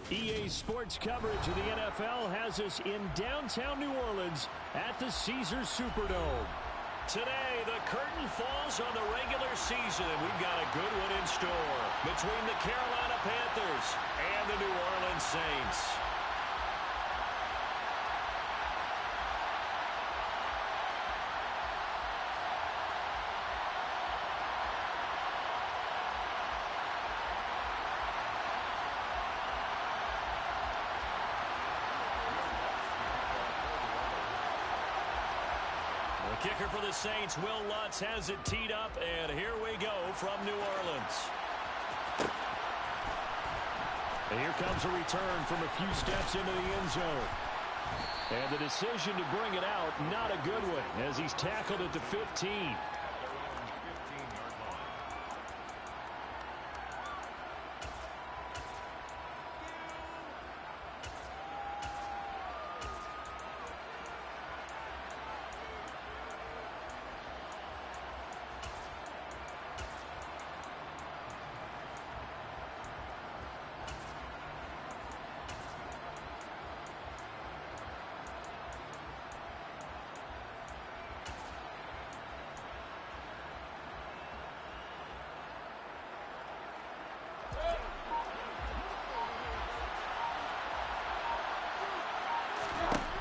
EA Sports coverage of the NFL has us in downtown New Orleans at the Caesars Superdome. Today, the curtain falls on the regular season, and we've got a good one in store between the Carolina Panthers and the New Orleans Saints. Kicker for the Saints, Will Lutz, has it teed up, and here we go from New Orleans. And here comes a return from a few steps into the end zone. And the decision to bring it out, not a good one, as he's tackled at the 15.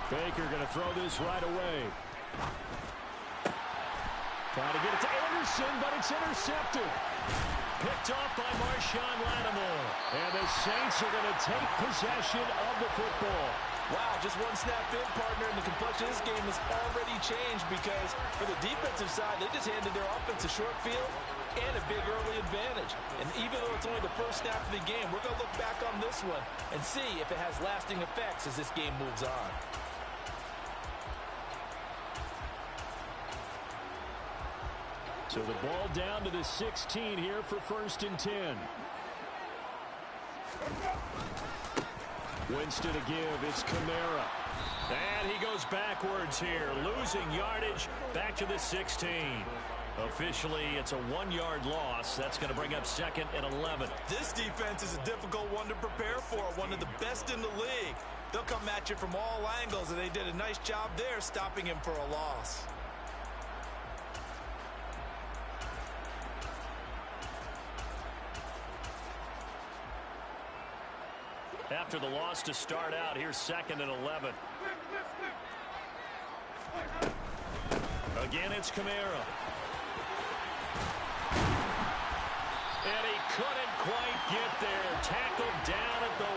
Baker going to throw this right away. Trying to get it to Anderson, but it's intercepted. Picked off by Marshawn Lattimore. And the Saints are going to take possession of the football. Wow, just one snap in, partner, and the complexion of this game has already changed because for the defensive side, they just handed their offense a short field and a big early advantage. And even though it's only the first snap of the game, we're going to look back on this one and see if it has lasting effects as this game moves on. So the ball down to the 16 here for 1st and 10. Winston to give. It's Kamara. And he goes backwards here, losing yardage back to the 16. Officially, it's a 1-yard loss. That's going to bring up 2nd and 11. This defense is a difficult one to prepare for, one of the best in the league. They'll come at you from all angles, and they did a nice job there stopping him for a loss. After the loss to start out, here's 2nd and 11. Again, it's Kamara. And he couldn't quite get there. Tackled down at the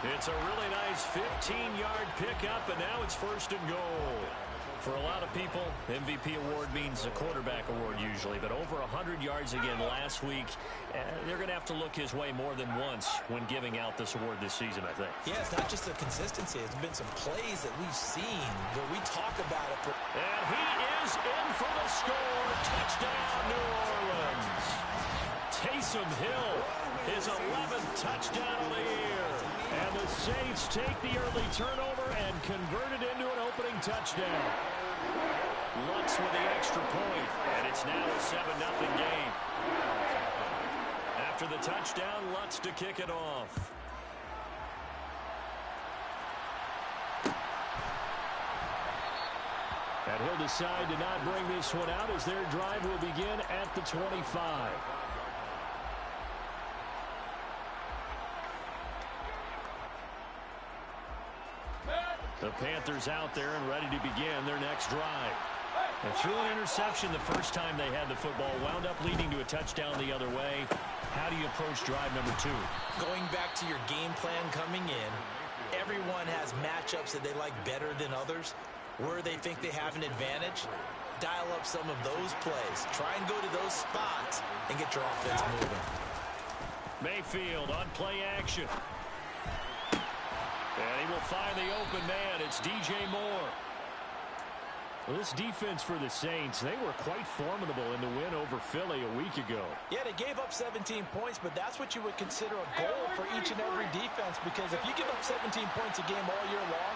1. It's a really nice 15-yard pickup, and now it's 1st and goal. For a lot of people, MVP award means a quarterback award usually, but over 100 yards again last week, they're going to have to look his way more than once when giving out this award this season, I think. Yeah, it's not just the consistency. It's been some plays that we've seen where we talk about it. And he is in for the score. Touchdown, New Orleans. Taysom Hill, his 11th touchdown of the year. And the Saints take the early turnover and convert it into an opening touchdown. Lutz with the extra point, and it's now a 7-0 game. After the touchdown, Lutz to kick it off. And he'll decide to not bring this one out as their drive will begin at the 25. The Panthers out there and ready to begin their next drive. And through an interception the first time they had the football, wound up leading to a touchdown the other way. How do you approach drive number 2? Going back to your game plan coming in, everyone has matchups that they like better than others. Where they think they have an advantage, dial up some of those plays. Try and go to those spots and get your offense moving. Mayfield on play action. And he will find the open man. It's DJ Moore. Well, this defense for the Saints, they were quite formidable in the win over Philly a week ago. Yeah, they gave up 17 points, but that's what you would consider a goal for each and every defense, because if you give up 17 points a game all year long,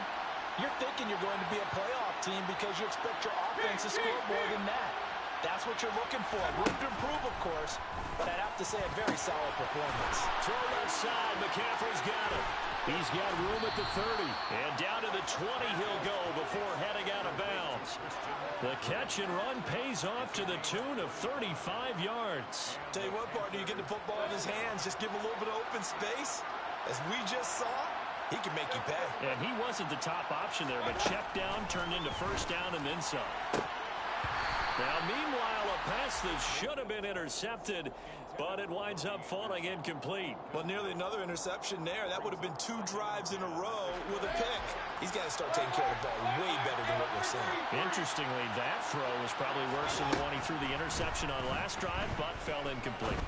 you're thinking you're going to be a playoff team because you expect your offense to score more than that. That's what you're looking for. Room to improve, of course, but I'd have to say a very solid performance. Throw left side. McCaffrey's got it. He's got room at the 30. And down to the 20 he'll go before heading out of bounds. The catch and run pays off to the tune of 35 yards. Tell you what, partner, you get the football in his hands, just give him a little bit of open space. As we just saw, he can make you pay. And he wasn't the top option there, but check down turned into first down and then some. Now, meanwhile, a pass that should have been intercepted, but it winds up falling incomplete. Well, nearly another interception there. That would have been 2 drives in a row with a pick. He's got to start taking care of the ball way better than what we're seeing. Interestingly, that throw was probably worse than the one he threw the interception on last drive, but fell incomplete.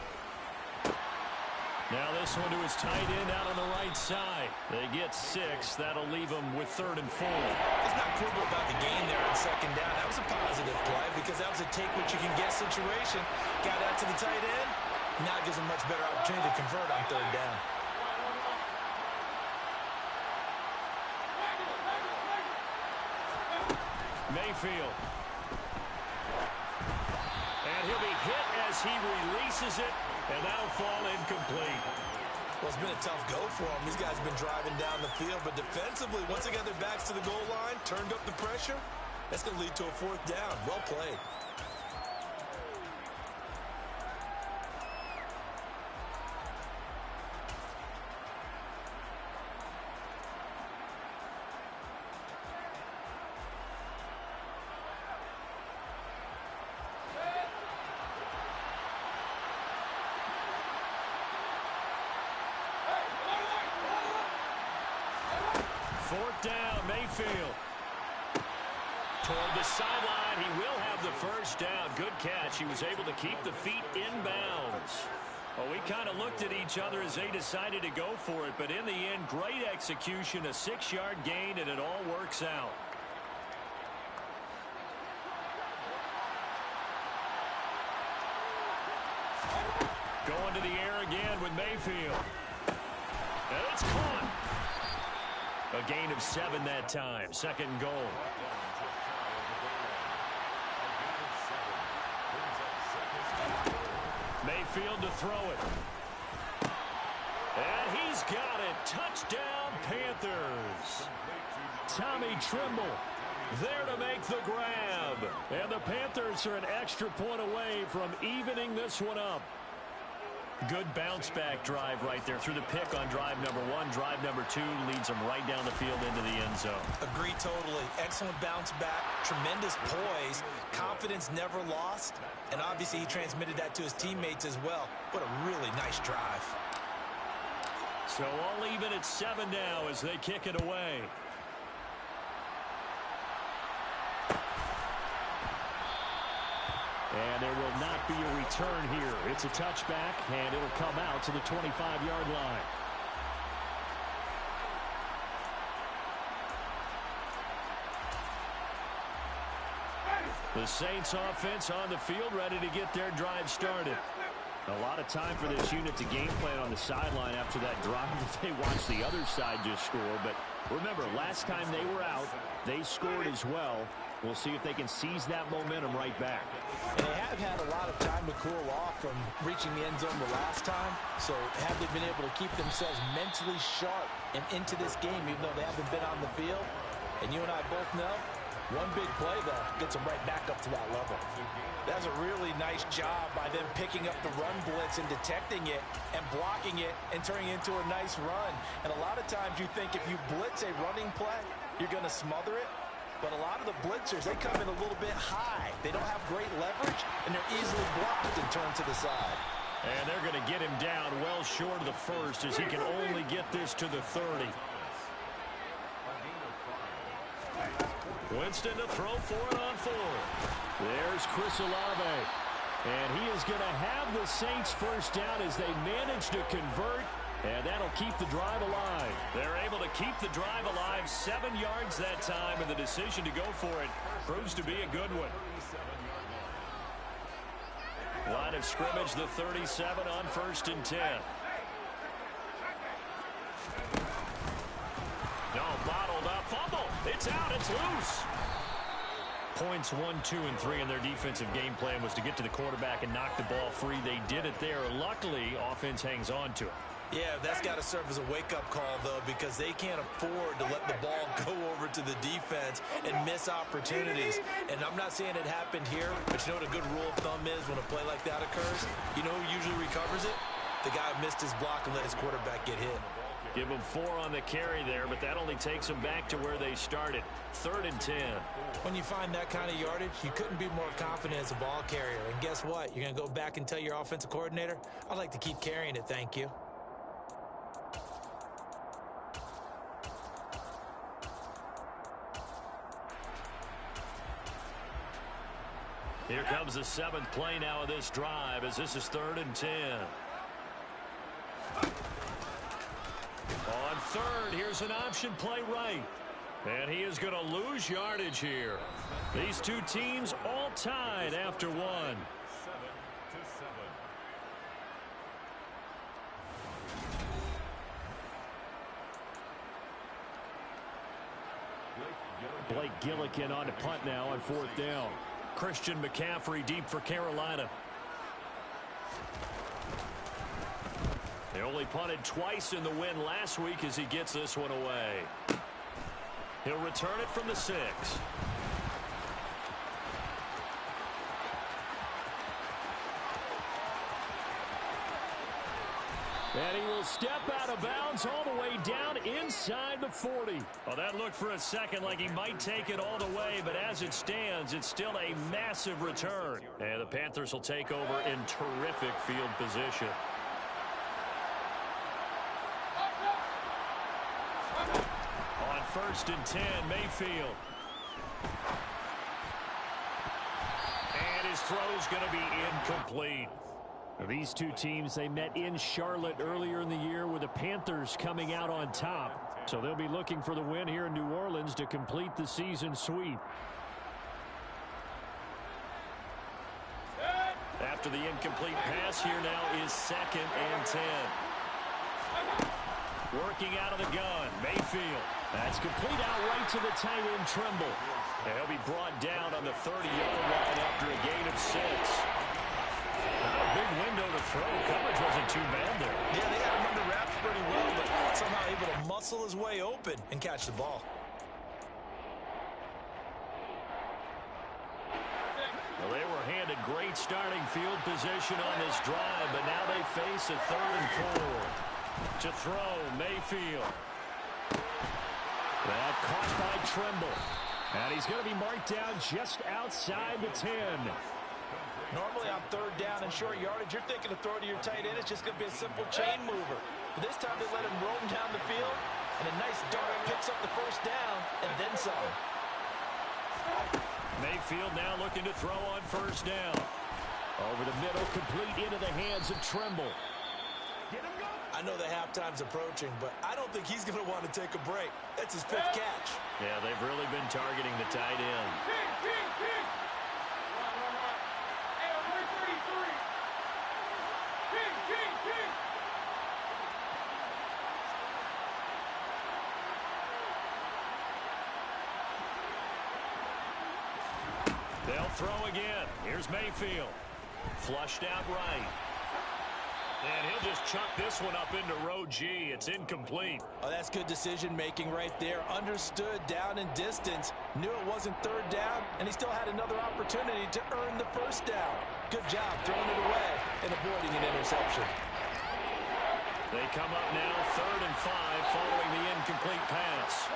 Now this one to his tight end out on the right side. They get 6. That'll leave them with 3rd and 4. Let's not quibble about the gain there on second down. That was a positive play because that was a take-what-you-can-get situation. Got out to the tight end. Now it gives them much better opportunity to convert on 3rd down. Mayfield. And he'll be hit as he releases it. And that'll fall incomplete. Well, it's been a tough go for them. These guys have been driving down the field, but defensively, once they got their backs to the goal line, turned up the pressure, that's going to lead to a 4th down. Well played. Fourth down, Mayfield. Toward the sideline, he will have the first down. Good catch. He was able to keep the feet in bounds. Well, we kind of looked at each other as they decided to go for it, but in the end, great execution, a 6-yard gain, and it all works out. Going to the air again with Mayfield. And it's caught. A gain of 7 that time. 2nd and goal. Mayfield to throw it. And he's got it. Touchdown, Panthers. Tommy Tremble there to make the grab. And the Panthers are an extra point away from evening this one up. Good bounce-back drive right there through the pick on drive number 1. Drive number 2 leads them right down the field into the end zone. Agreed totally. Excellent bounce-back, tremendous poise, confidence never lost, and obviously he transmitted that to his teammates as well. What a really nice drive. So all even at 7 now as they kick it away. And there will not be a return here. It's a touchback, and it'll come out to the 25-yard line. The Saints offense on the field, ready to get their drive started. A lot of time for this unit to game plan on the sideline after that drive that they watched the other side just score. But remember, last time they were out, they scored as well. We'll see if they can seize that momentum right back. And they have had a lot of time to cool off from reaching the end zone the last time. So have they been able to keep themselves mentally sharp and into this game, even though they haven't been on the field? And you and I both know, one big play, though, gets them right back up to that level. That's a really nice job by them picking up the run blitz and detecting it and blocking it and turning it into a nice run. And a lot of times you think if you blitz a running play, you're going to smother it. But a lot of the blitzers, they come in a little bit high. They don't have great leverage, and they're easily blocked and turned to the side. And they're going to get him down well short of the first as he can only get this to the 30. Winston to throw for it on 4. There's Chris Olave. And he is going to have the Saints first down as they manage to convert. And that'll keep the drive alive. They're able to keep the drive alive. 7 yards that time, and the decision to go for it proves to be a good one. Line of scrimmage, the 37 on 1st and 10. No, bottled up, fumble. It's out, it's loose. Points 1, 2, and 3 in their defensive game plan was to get to the quarterback and knock the ball free. They did it there. Luckily, offense hangs on to it. Yeah, that's got to serve as a wake-up call, though, because they can't afford to let the ball go over to the defense and miss opportunities. And I'm not saying it happened here, but you know what a good rule of thumb is when a play like that occurs? You know who usually recovers it? The guy who missed his block and let his quarterback get hit. Give them 4 on the carry there, but that only takes them back to where they started. 3rd and 10. When you find that kind of yardage, you couldn't be more confident as a ball carrier. And guess what? You're going to go back and tell your offensive coordinator, I'd like to keep carrying it, thank you. Here comes the 7th play now of this drive as this is 3rd and 10. On 3rd, here's an option play right. And he is going to lose yardage here. These two teams all tied after 1. Blake Gillikin on to punt now on 4th down. Christian McCaffrey deep for Carolina. They only punted twice in the win last week as he gets this one away. He'll return it from the 6. And he will step out of bounds all the way down inside the 40. Well, that looked for a second like he might take it all the way, but as it stands, it's still a massive return. And the Panthers will take over in terrific field position. On 1st and 10, Mayfield. And his throw's going to be incomplete. These two teams, they met in Charlotte earlier in the year with the Panthers coming out on top. So they'll be looking for the win here in New Orleans to complete the season sweep. After the incomplete pass, here now is 2nd and 10. Working out of the gun, Mayfield. That's complete out right to the tight end, Tremble. And he'll be brought down on the 30-yard line after a gain of 6. Not a big window to throw. Coverage wasn't too bad there. Yeah, they had him under wraps pretty well, but somehow able to muscle his way open and catch the ball. Well, they were handed great starting field position on this drive, but now they face a 3rd and 4. To throw, Mayfield. That caught by Tremble. And he's going to be marked down just outside the 10. Normally on 3rd down and short yardage, you're thinking to throw to your tight end. It's just going to be a simple chain mover. But this time they let him roam down the field, and a nice dart picks up the 1st down and then some. Mayfield now looking to throw on 1st down. Over the middle, complete into the hands of Tremble. I know the halftime's approaching, but I don't think he's going to want to take a break. That's his 5th catch. Yeah, they've really been targeting the tight end. They'll throw again. Here's Mayfield. Flushed out right. And he'll just chuck this one up into row G. It's incomplete. Oh, that's good decision-making right there. Understood down and distance. Knew it wasn't 3rd down, and he still had another opportunity to earn the 1st down. Good job throwing it away and avoiding an interception. They come up now 3rd and 5 following the incomplete pass.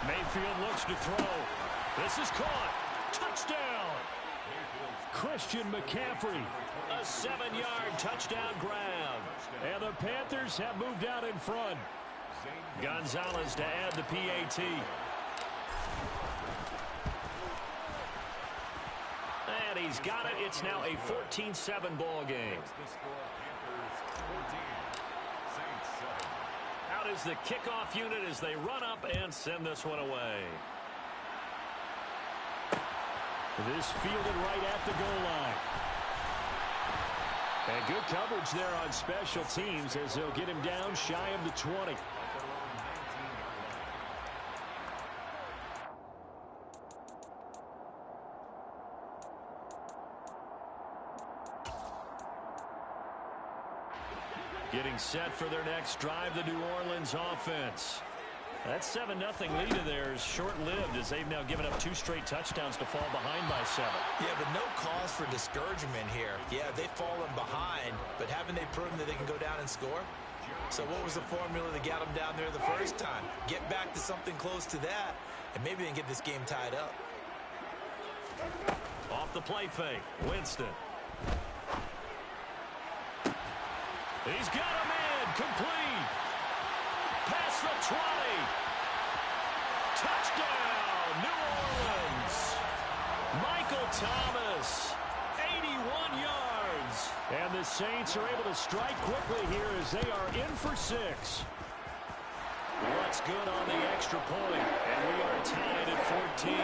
Mayfield looks to throw. This is caught. Touchdown. Christian McCaffrey. A 7-yard touchdown grab. And the Panthers have moved out in front. Gonzalez to add the PAT. And he's got it. It's now a 14-7 ball game. Out is the kickoff unit as they run up and send this one away. This fielded right at the goal line. And good coverage there on special teams as they'll get him down shy of the 20. Getting set for their next drive, the New Orleans offense. That 7-0 lead of theirs short-lived as they've now given up 2 straight touchdowns to fall behind by 7. Yeah, but no cause for discouragement here. Yeah, they've fallen behind, but haven't they proven that they can go down and score? So what was the formula that got them down there the first time? Get back to something close to that, and maybe they can get this game tied up. Off the play fake, Winston. He's got him in, complete. Past the 20. Touchdown, New Orleans. Michael Thomas, 81 yards. And the Saints are able to strike quickly here as they are in for 6. What's good on the extra point? And we are tied at 14.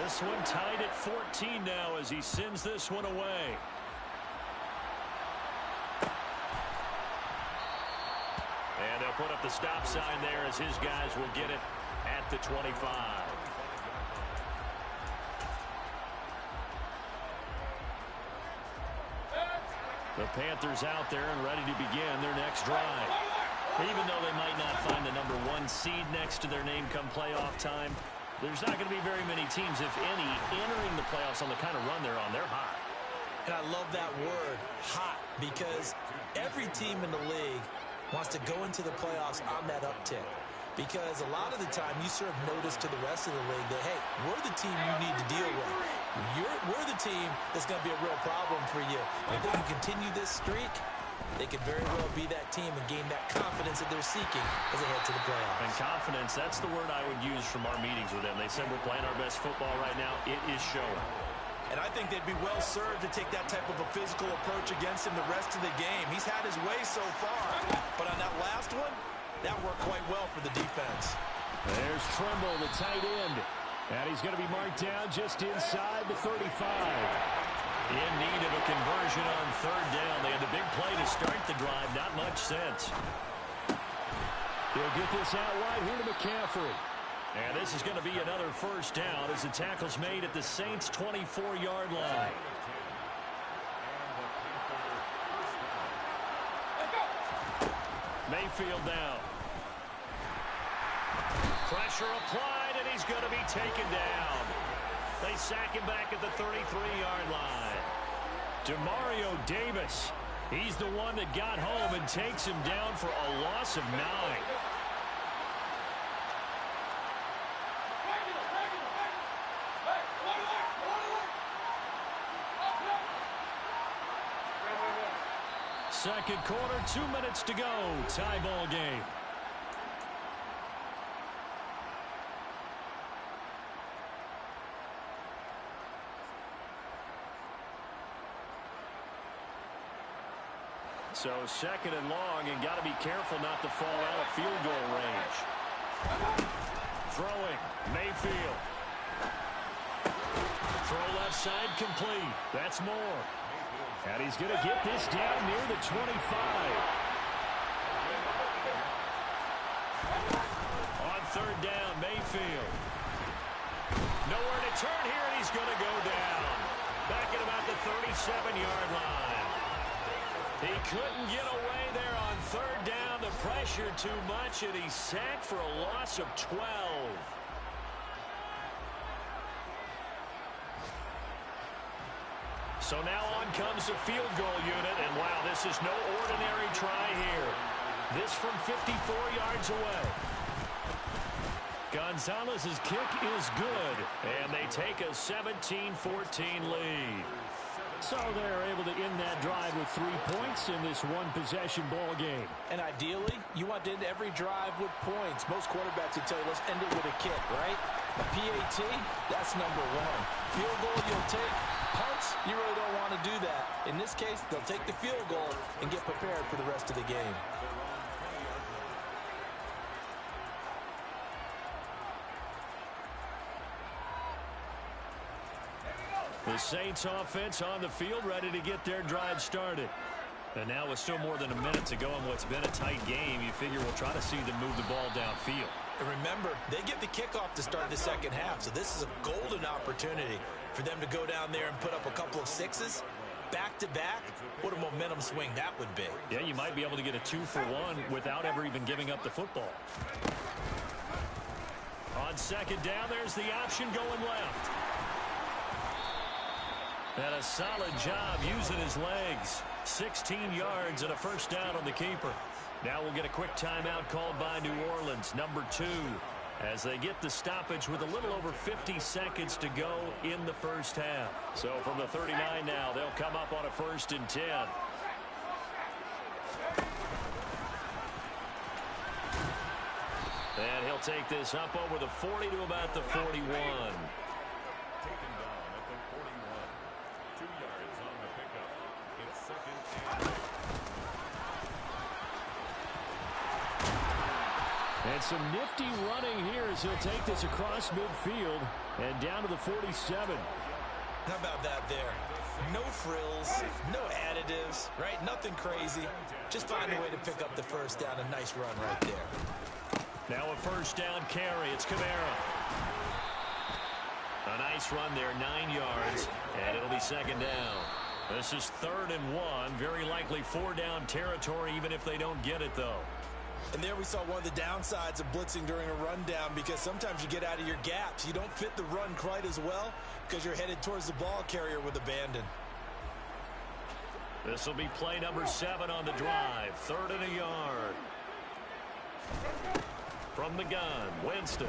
This one tied at 14 now as he sends this one away. And they'll put up the stop sign there as his guys will get it at the 25. The Panthers out there and ready to begin their next drive. Even though they might not find the #1 seed next to their name come playoff time, there's not going to be very many teams, if any, entering the playoffs on the kind of run they're on. They're hot. And I love that word, hot, because every team in the league wants to go into the playoffs on that uptick. Because a lot of the time you serve notice to the rest of the league that, hey, we're the team you need to deal with. We're the team that's going to be a real problem for you. And if they can continue this streak, they could very well be that team and gain that confidence that they're seeking as they head to the playoffs. And confidence, that's the word I would use from our meetings with them. They said we're playing our best football right now. It is showing. And I think they'd be well served to take that type of a physical approach against him the rest of the game. He's had his way so far. But on that last one, that worked quite well for the defense. There's Trimble, the tight end. And he's going to be marked down just inside the 35. In need of a conversion on 3rd down. They had the big play to start the drive. Not much sense. He'll get this out wide here to McCaffrey. And this is going to be another 1st down as the tackle's made at the Saints' 24-yard line. Mayfield down. Pressure applied, and he's going to be taken down. They sack him back at the 33-yard line. Demario Davis, he's the one that got home and takes him down for a loss of 9. Second quarter, 2 minutes to go. Tie ball game. So 2nd and long, and got to be careful not to fall out of field goal range. Throwing, Mayfield. Throw left side complete. That's Moore. And he's going to get this down near the 25. On 3rd down, Mayfield. Nowhere to turn here, and he's going to go down. Back at about the 37-yard line. He couldn't get away there on 3rd down. The pressure too much, and he's sacked for a loss of 12. So now on comes the field goal unit, and wow, this is no ordinary try here. This from 54 yards away. Gonzalez's kick is good, and they take a 17-14 lead. So they're able to end that drive with 3 points in this one-possession ball game. And ideally, you want to end every drive with points. Most quarterbacks would tell you, let's end it with a kick, right? A PAT, that's number 1. Field goal you'll take. Punts, you really don't want to do that. In this case, they'll take the field goal and get prepared for the rest of the game. The Saints offense on the field ready to get their drive started. And now with still more than a minute to go in what's been a tight game, you figure we'll try to see them move the ball downfield. And remember, they get the kickoff to start the second half, so this is a golden opportunity for them to go down there and put up a couple of sixes. Back-to-back, what a momentum swing that would be. Yeah, you might be able to get a 2-for-1 without ever even giving up the football. On second down, there's the option going left. And a solid job using his legs. 16 yards and a first down on the keeper. Now we'll get a quick timeout called by New Orleans, number 2, as they get the stoppage with a little over 50 seconds to go in the first half. So from the 39 now, they'll come up on a 1st and 10. And he'll take this up over the 40 to about the 41. And some nifty running here as he'll take this across midfield and down to the 47. How about that there? No frills, no additives, right? Nothing crazy. Just find a way to pick up the first down. A nice run right there. Now a first down carry. It's Kamara. A nice run there, 9 yards, and it'll be second down. This is 3rd and 1. Very likely 4-down territory, even if they don't get it, though. And there we saw one of the downsides of blitzing during a rundown, because sometimes you get out of your gaps. You don't fit the run quite as well because you're headed towards the ball carrier with abandon. This will be play number 7 on the drive. 3rd and a yard. From the gun, Winston.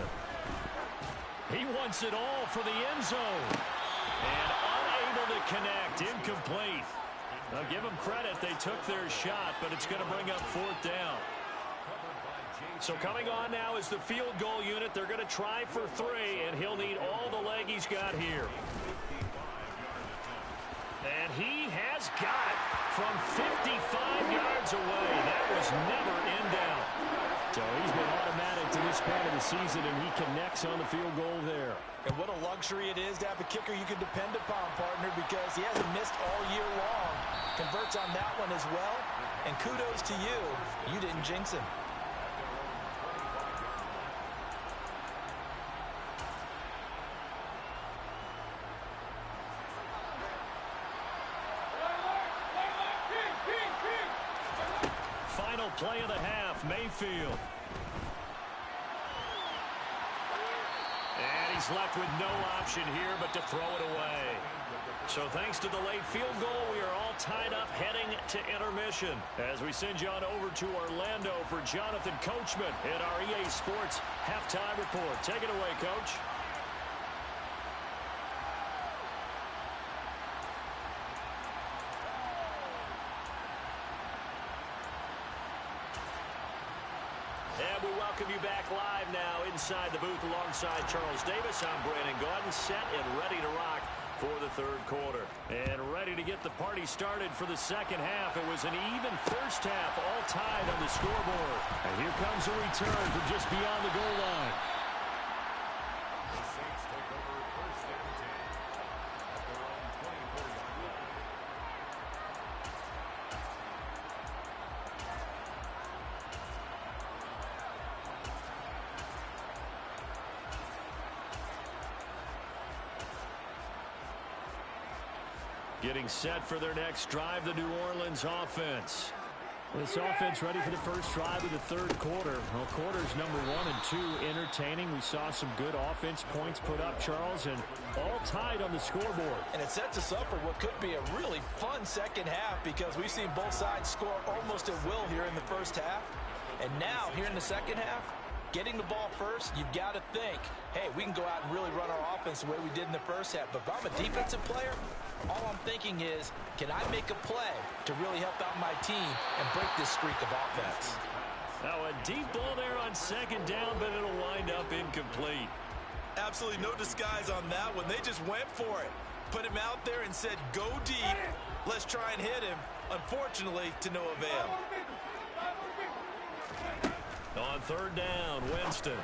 He wants it all for the end zone. And unable to connect. Incomplete. Now give them credit. They took their shot, but it's going to bring up 4th down. So coming on now is the field goal unit. They're going to try for 3, and he'll need all the leg he's got here. And he has got it from 55 yards away. That was never in doubt. So he's been automatic to this point of the season, and he connects on the field goal there. And what a luxury it is to have a kicker you can depend upon, partner, because he hasn't missed all year long. Converts on that one as well. And kudos to you. You didn't jinx him. Final play of the half, Mayfield. And he's left with no option here but to throw it away. So thanks to the late field goal, we are all tied up heading to intermission as we send you on over to Orlando for Jonathan Coachman in our EA Sports Halftime Report. Take it away, Coach. And we welcome you back live now inside the booth alongside Charles Davis. I'm Brandon Gaudin, set and ready to rock for the 3rd quarter. And ready to get the party started for the second half. It was an even first half, all tied on the scoreboard. And here comes a return from just beyond the goal line. Getting set for their next drive, the New Orleans offense. This offense ready for the first drive of the 3rd quarter. Well, quarters number 1 and 2 entertaining. We saw some good offense points put up, Charles, and all tied on the scoreboard. And it sets us up for what could be a really fun second half, because we've seen both sides score almost at will here in the first half. And now, here in the second half, getting the ball first, you've got to think, hey, we can go out and really run our offense the way we did in the first half. But if I'm a defensive player, all I'm thinking is, can I make a play to really help out my team and break this streak of offense? Now a deep ball there on second down, but it'll wind up incomplete. Absolutely no disguise on that one. They just went for it. Put him out there and said, go deep. Let's try and hit him. Unfortunately, to no avail. On 3rd down, Winston.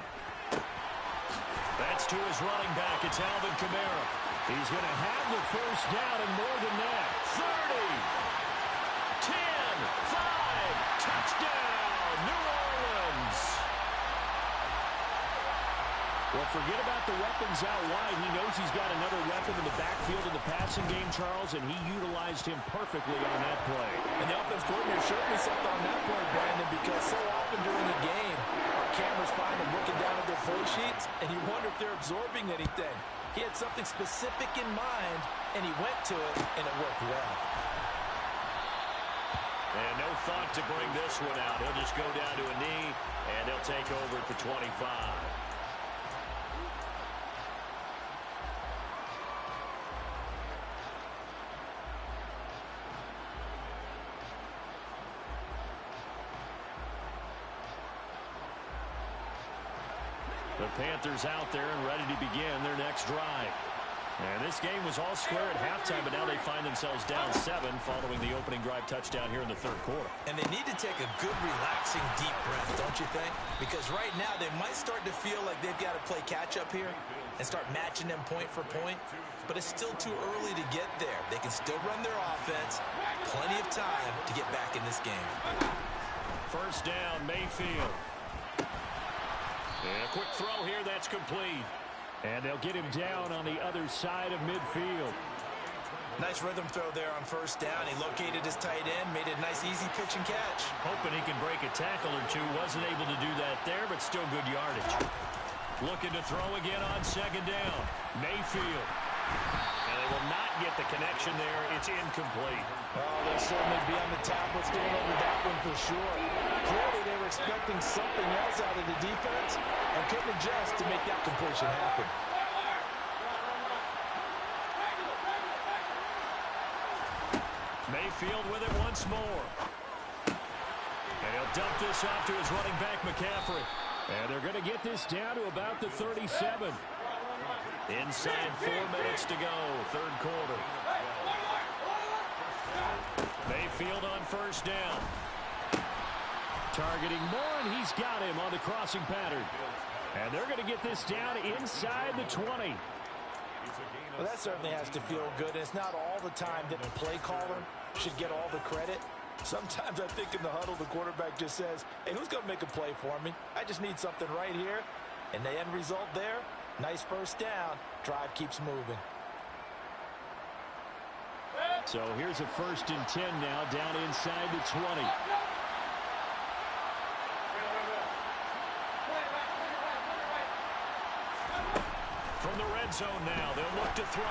That's to his running back. It's Alvin Kamara. He's going to have the first down and more than that. 30. 10, 5, touchdown, New Orleans. Well, forget about the weapons out wide. He knows he's got another weapon in the backfield in the passing game, Charles, and he utilized him perfectly on that play. And the offense coordinator showed me something on that play, Brandon, because so often during the game, our cameras find them looking down at their play sheets, and you wonder if they're absorbing anything. He had something specific in mind, and he went to it, and it worked well. And no thought to bring this one out. He'll just go down to a knee, and he'll take over at the 25. The Panthers out there and ready to begin their next drive. And this game was all square at halftime, but now they find themselves down 7 following the opening drive touchdown here in the third quarter. And they need to take a good, relaxing, deep breath, don't you think? Because right now they might start to feel like they've got to play catch-up here and start matching them point for point. But it's still too early to get there. They can still run their offense. Plenty of time to get back in this game. First down, Mayfield. And a quick throw here, that's complete. And they'll get him down on the other side of midfield. Nice rhythm throw there on first down. He located his tight end, made a nice easy pitch and catch. Hoping he can break a tackle or two. Wasn't able to do that there, but still good yardage. Looking to throw again on second down. Mayfield. And they will not get the connection there. It's incomplete. Oh, they'll certainly be on the tablets going over that one for sure. Clearly they were expecting something else out of the defense and couldn't adjust to make that completion happen. Mayfield with it once more. And he'll dump this off to his running back, McCaffrey. And they're going to get this down to about the 37. Inside 4 minutes to go, third quarter. Mayfield on first down. Targeting Moore, and he's got him on the crossing pattern. And they're going to get this down inside the 20. Well, that certainly has to feel good. And it's not all the time that the play caller should get all the credit. Sometimes I think in the huddle, the quarterback just says, hey, who's going to make a play for me? I just need something right here. And the end result there, nice first down. Drive keeps moving. So here's a 1st and 10 now, down inside the 20. From the red zone now, they'll look to throw.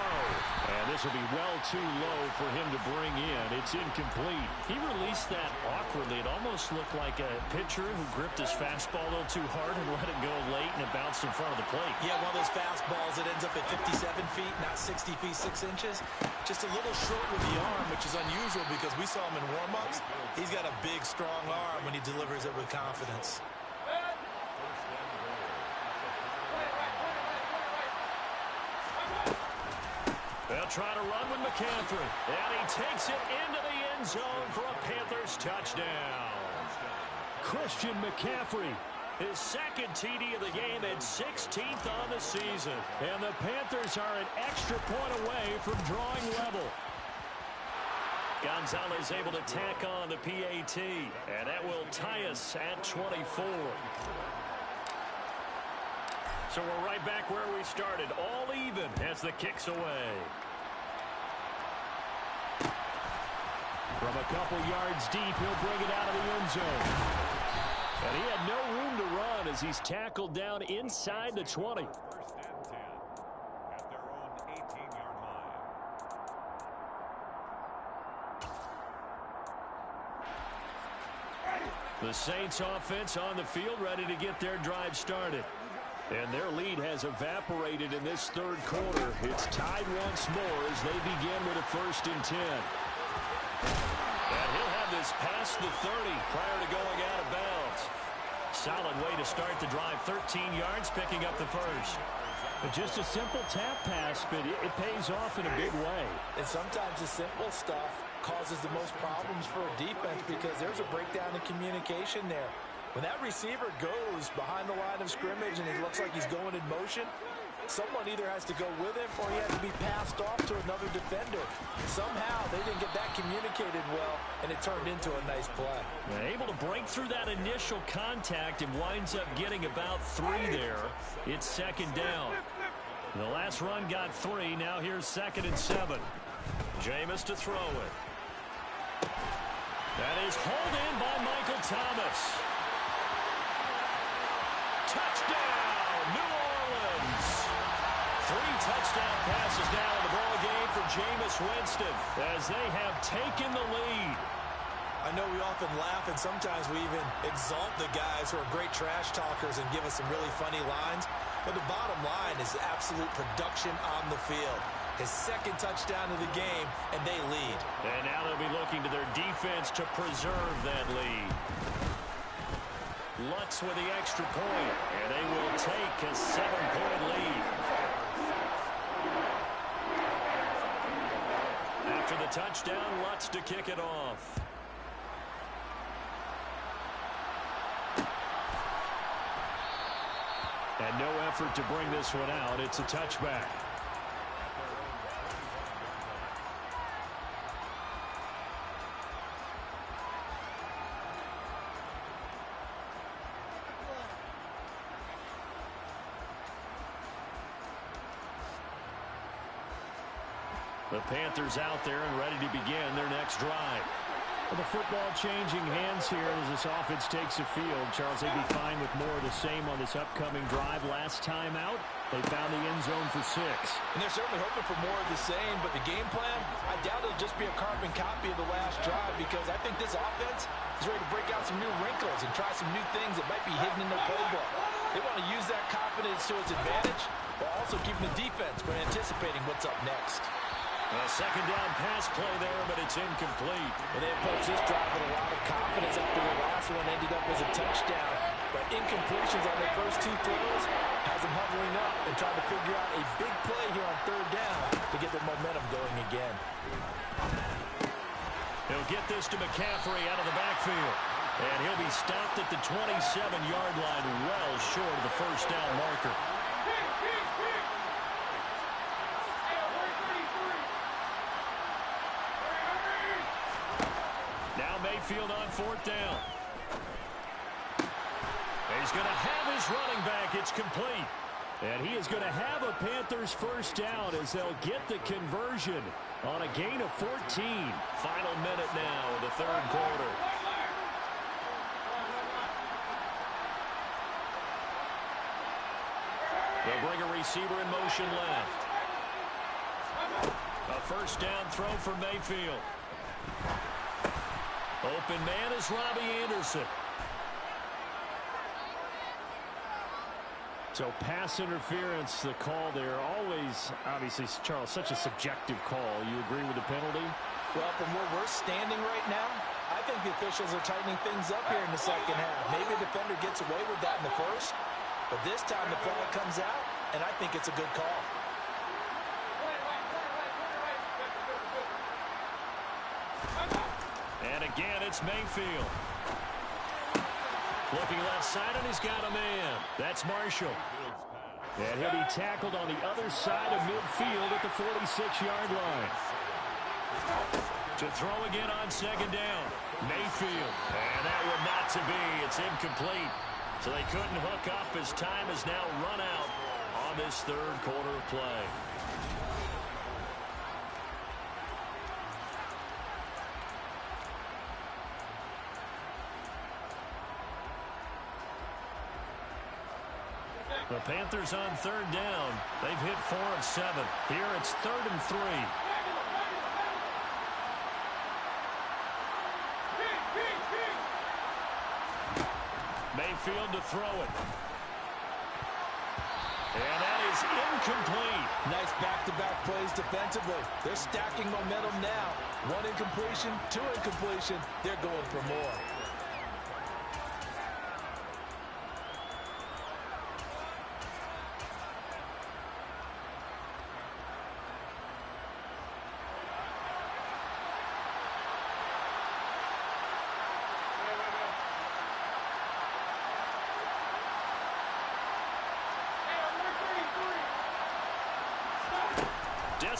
And this will be well too low for him to bring in. It's incomplete. He released that awkwardly. It almost looked like a pitcher who gripped his fastball a little too hard and let it go late, and it bounced in front of the plate. Yeah, one of those fastballs that ends up at 57 feet, not 60 feet, 6 inches. Just a little short with the arm, which is unusual because we saw him in warm-ups. He's got a big, strong arm when he delivers it with confidence. They'll try to run with McCaffrey. And he takes it into the end zone for a Panthers touchdown. Christian McCaffrey, his second TD of the game and 16th on the season. And the Panthers are an extra point away from drawing level. Gonzalez able to tack on the PAT. And that will tie us at 24. So we're right back where we started, all even as the kick's away. From a couple yards deep, he'll bring it out of the end zone. And he had no room to run as he's tackled down inside the 20. First and 10 at their own 18-yard line. The Saints offense on the field ready to get their drive started. And their lead has evaporated in this third quarter. It's tied once more as they begin with a 1st and 10. And he'll have this past the 30 prior to going out of bounds. Solid way to start the drive. 13 yards, picking up the first. But just a simple tap pass, but it pays off in a big way. And sometimes the simple stuff causes the most problems for a defense because there's a breakdown in communication there. When that receiver goes behind the line of scrimmage and it looks like he's going in motion, Someone either has to go with him or he has to be passed off to another defender. Somehow they didn't get that communicated well, and it turned into a nice play. Able to break through that initial contact and winds up getting about 3 there. It's second down. The last run got 3. Now here's 2nd and 7. Jameis to throw it. That is hauled in by Michael Thomas. Touchdown, New Orleans. 3 touchdown passes now in the ball game for Jameis Winston as they have taken the lead. I know we often laugh and sometimes we even exalt the guys who are great trash talkers and give us some really funny lines. But the bottom line is absolute production on the field. His 2nd touchdown of the game, and they lead. And now they'll be looking to their defense to preserve that lead. Lutz with the extra point, and they will take a 7-point lead. After the touchdown, Lutz to kick it off. And no effort to bring this one out. It's a touchback. The Panthers out there and ready to begin their next drive. Well, the football changing hands here as this offense takes the field. Charles, they'd be fine with more of the same on this upcoming drive. Last time out, they found the end zone for 6. And they're certainly hoping for more of the same, but the game plan, I doubt it'll just be a carbon copy of the last drive because I think this offense is ready to break out some new wrinkles and try some new things that might be hidden in their playbook. They want to use that confidence to its advantage while also keeping the defense from anticipating what's up next. A second down pass play there, but it's incomplete. And they approach this drive with a lot of confidence after the last one ended up as a touchdown. But incompletions on their first 2 throws has them hovering up and trying to figure out a big play here on 3rd down to get their momentum going again. He'll get this to McCaffrey out of the backfield. And he'll be stopped at the 27-yard line, well short of the first down marker. Mayfield on 4th down. He's going to have his running back. It's complete. And he is going to have a Panthers first down as they'll get the conversion on a gain of 14. Final minute now of the 3rd quarter. They'll bring a receiver in motion left. A first down throw for Mayfield. Open man is Robbie Anderson. So pass interference, the call there. Always, obviously, Charles, such a subjective call. You agree with the penalty? Well, from where we're standing right now, I think the officials are tightening things up here in the second half. Maybe a defender gets away with that in the first, but this time the flag comes out, and I think it's a good call. And again, it's Mayfield. Looking left side, and he's got a man. That's Marshall. And he'll be tackled on the other side of midfield at the 46-yard line. To throw again on 2nd down. Mayfield. And that one not to be. It's incomplete. So they couldn't hook up as time has now run out on this 3rd quarter of play. The Panthers on 3rd down. They've hit 4 of 7. Here it's 3rd and 3. Mayfield to throw it. And that is incomplete. Nice back-to-back plays defensively. They're stacking momentum now. 1 incompletion, 2 incompletion. They're going for more.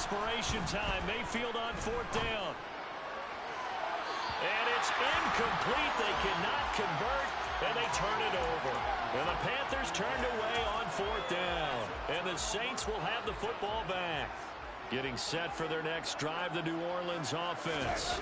desperation time. Mayfield on 4th down. And it's incomplete. They cannot convert, and they turn it over. And the Panthers turned away on 4th down. And the Saints will have the football back. Getting set for their next drive, the New Orleans offense.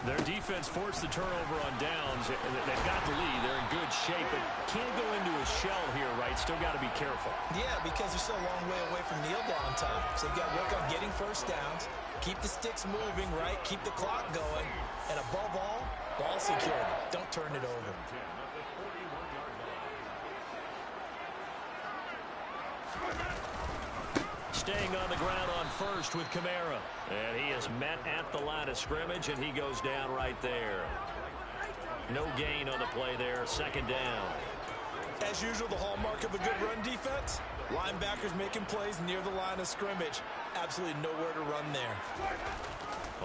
Their defense forced the turnover on downs. They've got the lead. They're in good shape, but can't go into a shell here, right? Still got to be careful. Yeah, because they're still a long way away from kneel down time. So they've got to work on getting first downs, keep the sticks moving, right? Keep the clock going. And above all, ball security. Don't turn it over. Staying on the ground on first with Kamara. And he is met at the line of scrimmage, and he goes down right there. No gain on the play there. 2nd down. As usual, the hallmark of a good run defense, linebackers making plays near the line of scrimmage. Absolutely nowhere to run there.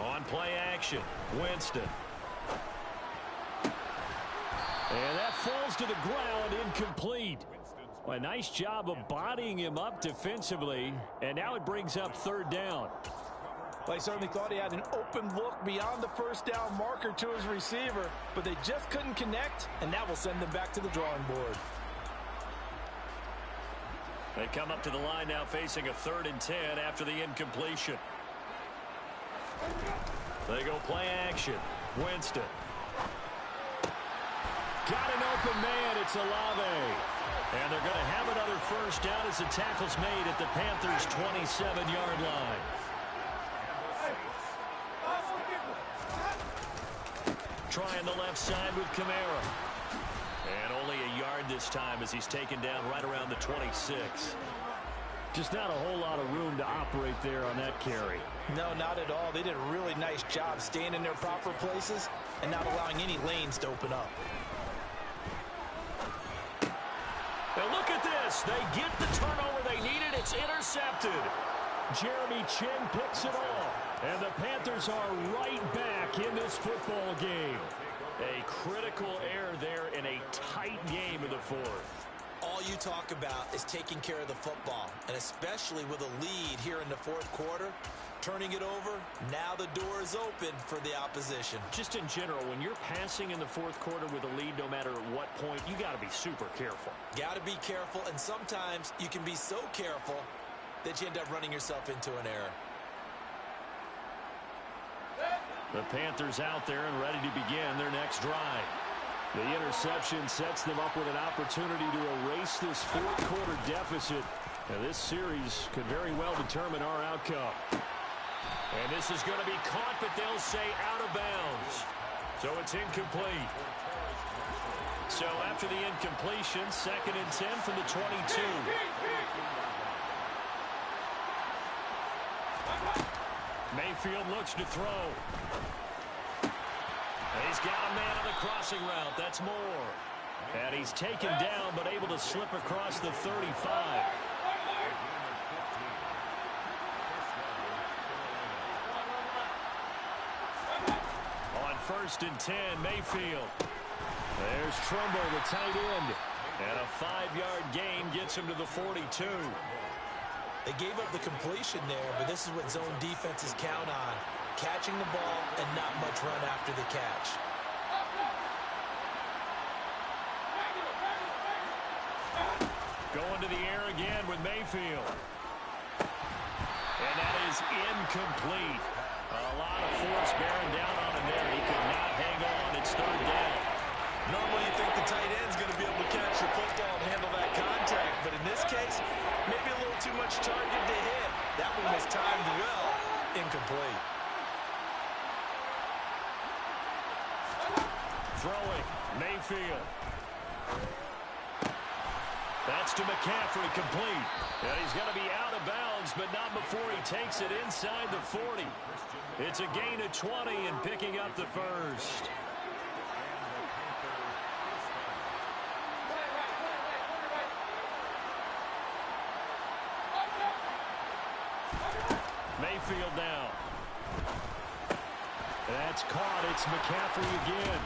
On play action, Winston. And that falls to the ground, incomplete. A nice job of bodying him up defensively, and now it brings up 3rd down. Well, he certainly thought he had an open look beyond the first down marker to his receiver, but they just couldn't connect, and that will send them back to the drawing board. They come up to the line now facing a 3rd and 10 after the incompletion. They go play action. Winston. Got an open man. It's Olave. And they're going to have another first down as the tackle's made at the Panthers' 27-yard line. Trying the left side with Kamara. And only a yard this time as he's taken down right around the 26. Just not a whole lot of room to operate there on that carry. No, not at all. They did a really nice job staying in their proper places and not allowing any lanes to open up. And look at this. They get the turnover they needed. It's intercepted. Jeremy Chinn picks it off. And the Panthers are right back in this football game. A critical error there in a tight game in the 4th. All you talk about is taking care of the football, and especially with a lead here in the 4th quarter. Turning it over, now the door is open for the opposition. Just in general, when you're passing in the 4th quarter with a lead, no matter at what point, you got to be super careful. Got to be careful, and sometimes you can be so careful that you end up running yourself into an error. The Panthers out there and ready to begin their next drive. The interception sets them up with an opportunity to erase this 4th quarter deficit. Now, this series could very well determine our outcome. And this is going to be caught, but they'll say out of bounds. So it's incomplete. So after the incompletion, 2nd and 10 from the 22. Mayfield looks to throw. He's got a man on the crossing route. That's Moore. And he's taken down, but able to slip across the 35. On 1st and 10, Mayfield. There's Trumbull, the tight end. And a 5-yard gain gets him to the 42. They gave up the completion there, but this is what zone defenses count on. Catching the ball and not much run after the catch. Going to the air again with Mayfield. And that is incomplete. A lot of force bearing down on him there. He could not hang on. It's 3rd down. Normally you think the tight end's going to be able to catch the football and handle that contact, but in this case, maybe a little too much target to hit. That one was timed well. Incomplete. Throwing, Mayfield. That's to McCaffrey, complete. And he's going to be out of bounds, but not before he takes it inside the 40. It's a gain of 20 and picking up the first. Mayfield now. That's caught. It's McCaffrey again.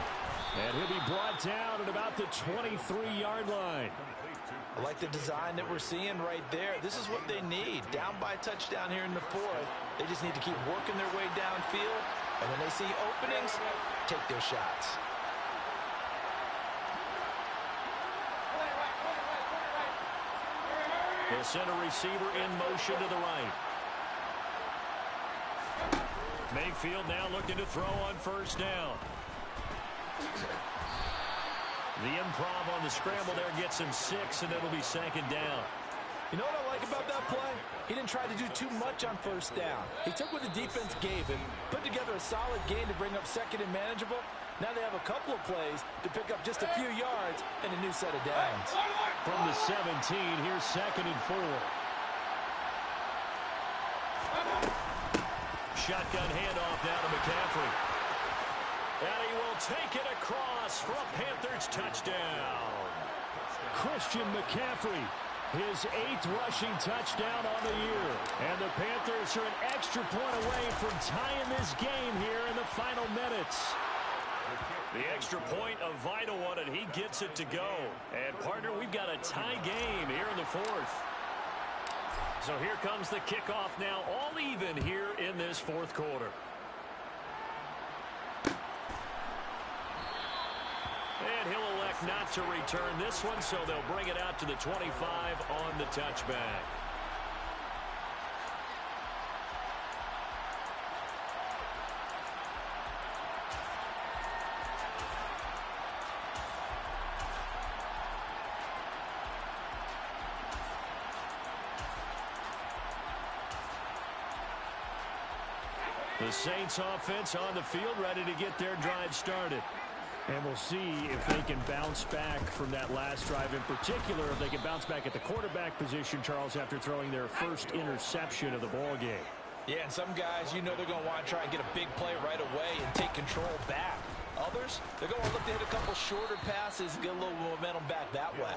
And he'll be brought down at about the 23-yard line. I like the design that we're seeing right there. This is what they need. Down by a touchdown here in the fourth. They just need to keep working their way downfield. And when they see openings, take their shots. They'll send a receiver in motion to the right. Mayfield now looking to throw on first down. The improv on the scramble there gets him 6, and it'll be second down. You know what I like about that play? He didn't try to do too much on first down. He took what the defense gave him, put together a solid gain to bring up second and manageable. Now they have a couple of plays to pick up just a few yards and a new set of downs. From the 17, here's second and 4. Shotgun handoff now to McCaffrey. And he will take it across for a Panthers touchdown. Christian McCaffrey, his 8th rushing touchdown on the year. And the Panthers are an extra point away from tying this game here in the final minutes. The extra point, a vital one, and he gets it to go. And, partner, we've got a tie game here in the fourth. So here comes the kickoff now, all even here in this fourth quarter. And he'll elect not to return this one, so they'll bring it out to the 25 on the touchback. The Saints offense on the field, ready to get their drive started. And we'll see if they can bounce back from that last drive. In particular, if they can bounce back at the quarterback position, Charles, after throwing their first interception of the ball game. Yeah, and some guys, you know they're going to want to try and get a big play right away and take control back. Others, they're going to look to hit a couple shorter passes, get a little momentum back that way.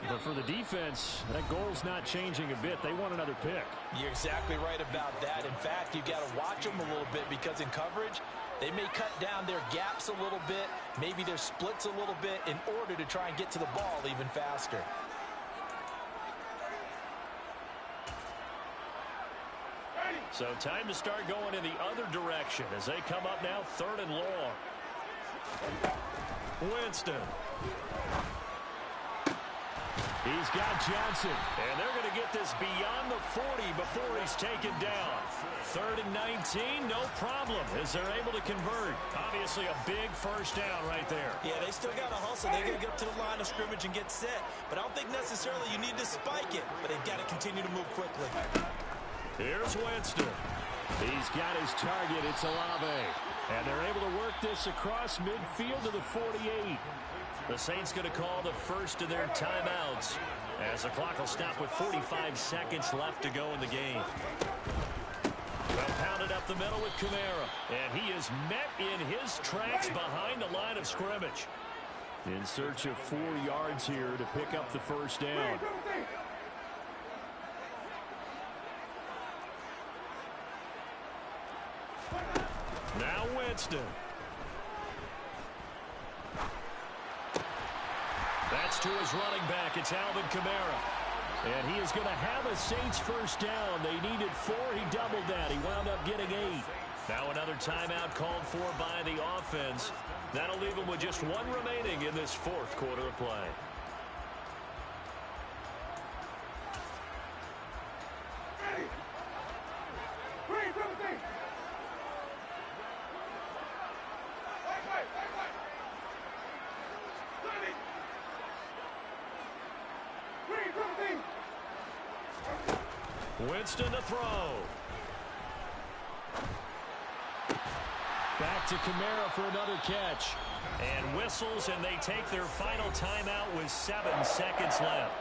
But for the defense, that goal's not changing a bit. They want another pick. You're exactly right about that. In fact, you've got to watch them a little bit because in coverage, they may cut down their gaps a little bit, maybe their splits a little bit in order to try and get to the ball even faster. So time to start going in the other direction as they come up now, 3rd and long. Winston. He's got Johnson. And they're going to get this beyond the 40 before he's taken down. 3rd and 19, no problem, as they're able to convert. Obviously a big first down right there. Yeah, they still got to hustle. They got to get up to the line of scrimmage and get set. But I don't think necessarily you need to spike it, but they've got to continue to move quickly. Here's Winston. He's got his target. It's Olave. And they're able to work this across midfield to the 48. The Saints going to call the first of their timeouts as the clock will stop with 45 seconds left to go in the game. Well, pounded up the middle with Kamara. And he is met in his tracks behind the line of scrimmage. In search of 4 yards here to pick up the first down. Now Winston. That's to his running back. It's Alvin Kamara. And he is going to have a Saints first down. They needed 4. He doubled that. He wound up getting 8. Now another timeout called for by the offense. That'll leave them with just 1 remaining in this fourth quarter of play. Winston to throw. Back to Kamara for another catch. And whistles, and they take their final timeout with 7 seconds left.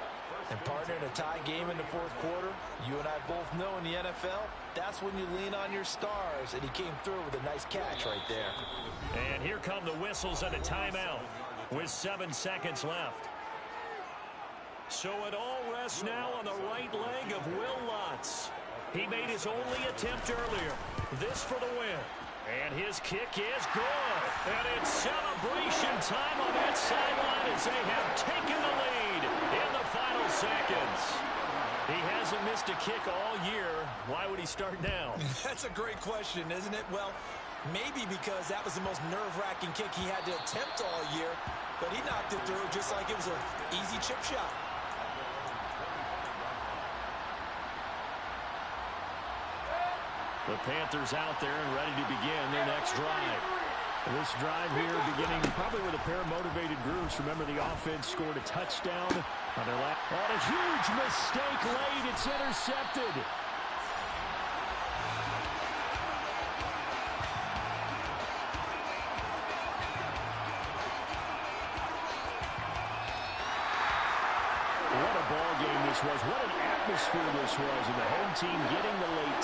And partner, in a tie game in the fourth quarter, you and I both know in the NFL, that's when you lean on your stars. And he came through with a nice catch right there. And here come the whistles and a timeout with 7 seconds left. So it all rests now on the right leg of Will Lutz. He made his only attempt earlier. This for the win. And his kick is good. And it's celebration time on that sideline as they have taken the lead in the final seconds. He hasn't missed a kick all year. Why would he start now? That's a great question, isn't it? Well, maybe because that was the most nerve-wracking kick he had to attempt all year, but he knocked it through just like it was an easy chip shot. The Panthers out there and ready to begin their next drive. This drive here beginning probably with a pair of motivated groups. Remember, the offense scored a touchdown on their last. On a huge mistake late. It's intercepted. What a ball game this was. What an atmosphere this was. And the home team getting the late time.